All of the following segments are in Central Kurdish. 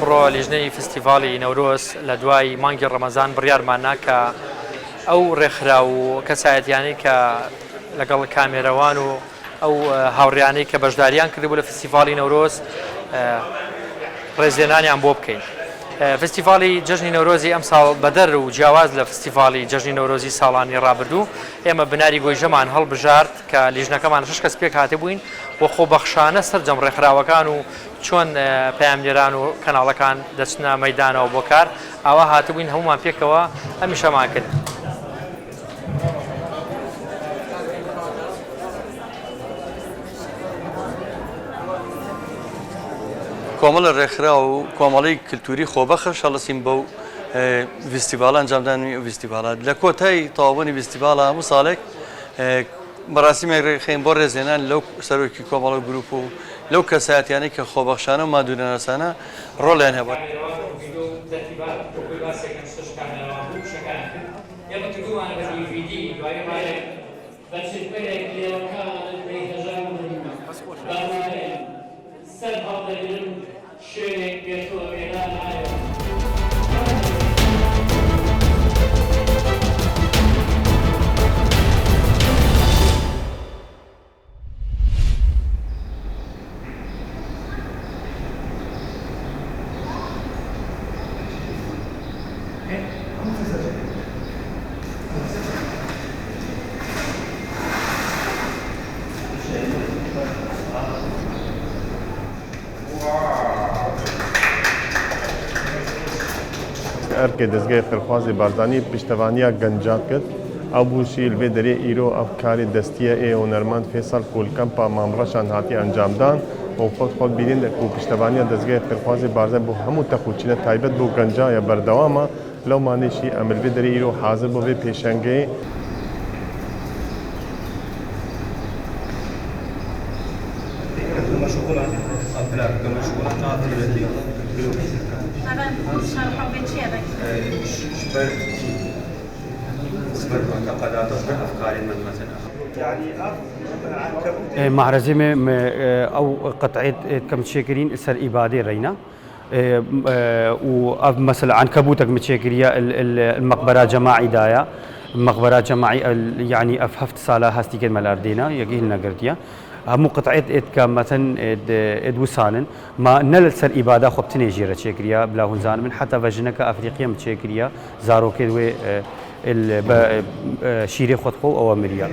ئەمڕۆ لیژنەی فستیڤاڵی نەورۆز لە دوای مانگی ڕەمەزان بڕیارماننا کە ئەو ڕێکخرا و کەسایەتیانەی کە لەگەڵ کامێرەوان و ئەو هاوڕێیانەی کە بەشداریان کردبوو لە فستیڤاڵی نەورۆز ڕێزلێنانیان بۆ بکەین. فستیڤاڵی جەژنی نەورۆزی ئەم ساڵ بەدەر و جیاواز لە فستیڤاڵی جەژنی نەورۆزی ساڵانی ڕابردوو ئێمە بناری گۆیژەمان هەڵبژارد کە لیژنەکەمان 6 کەس پێک هاتبووین بۆ خۆبەخشانە سەرجەم ڕێکخراوەکان و چۆن پەیامگەران و کەناڵەکان دەچنە مەیدانەوە بۆ کار ئاوا هاتبووین هەمومان پێکەوە ئەمیشەمان کرد. کۆمەڵە ڕێکخرا و کۆمەڵی کللتوری خۆبەخش هەڵەسیم بەو فستیڤاڵ ئەنجامدانی فستیڤالات لە کۆتایی تەواوبوونی فستیڤاڵە هەموو ساڵێک مەراسیمێک ڕێکخین بۆ ڕێزێنان لەو سەرۆکی کۆمەڵە گروپ و لەو کەسایەتیانەی کە خۆبەخشانە و مادوونەناسانە ڕۆڵیان هەبوو. ئەرکێ دەستگای خێرخوازی بارزانانی پشتەوانیا گەنجان کرد ئەو بووشی لێ دەرێ ئیرۆ ئەفکاری دەستیە ئێ هونەرمەند فێسەڵ کولکەمپا مامڕەشان هاتی ئەنجامدان و خۆت بینین و پشتەوانیا دەستگای خێرخوازی بارزان بۆ هەموو تەخوچینە تایبەت بۆ گەنجایە بەردەوامە لەو مانیشی ئەمر لێ دەرێ ئیرۆ حاضر بۆ بێ پێشەنگەی معرزمة أو قطعة كم تشكرين سر إبادة رينا ومثلا عنكبوتك متشكرية المقبرة جماعي دايا مقبرة جماعي يعني أفهفت صالة هستي كلمة الأردينا يجيلنا قرديا همو قطعة كمثلا وسانن ما نل سر إبادة خب تنيجيرة تشكرية بلا هنزان من حتى فجنك أفريقيا متشكرية زارو كدوي شيري خطقو أو أمريا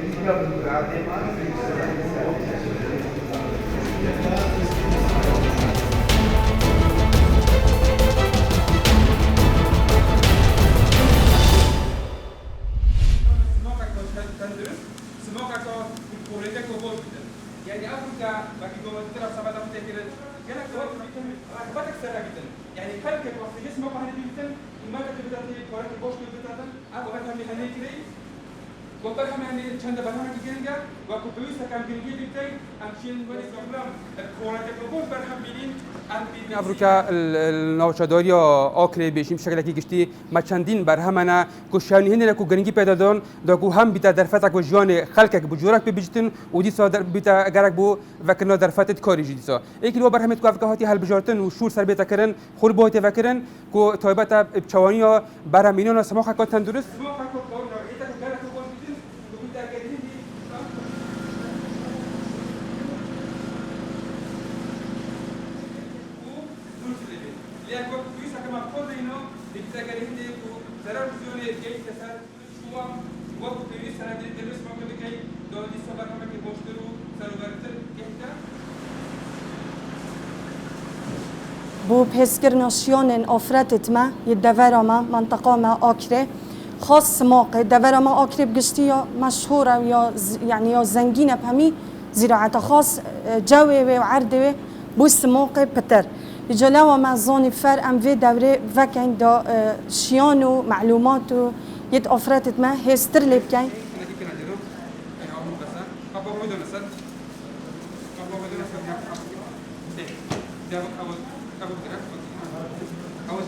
افریقا الناوچه‌داری آکری بیشیم شکلی گشتی ما چندین برهمنا کوشانی هندی کو گرینگی پیدا دون دکو هم بیت درفت کو جوان خلق کو بجورک ببجتن و دی صادر بیت اگرک بو وکنا درفت کاری جدیسا یکی لو برهمت کو افریقا هاتی هل بجارتن و شور سر بیت کرن خور بوت فکرن کو تایبت چوانی برهمینان سماخ کا تندرست بو بهسكرناشيون أفرتت ما يدفر ما منطقة ما أكره خاص موقع دفر ما أكره بقشتي مشهورة يعني يا زنجينة بهمي زراعة خاص جوي وعرضه بوس موقع بتر يجلاوا مع زون فر أم في دورة فكين دا شيانو معلوماتو يد أفرتت ما هسترلي بكين أول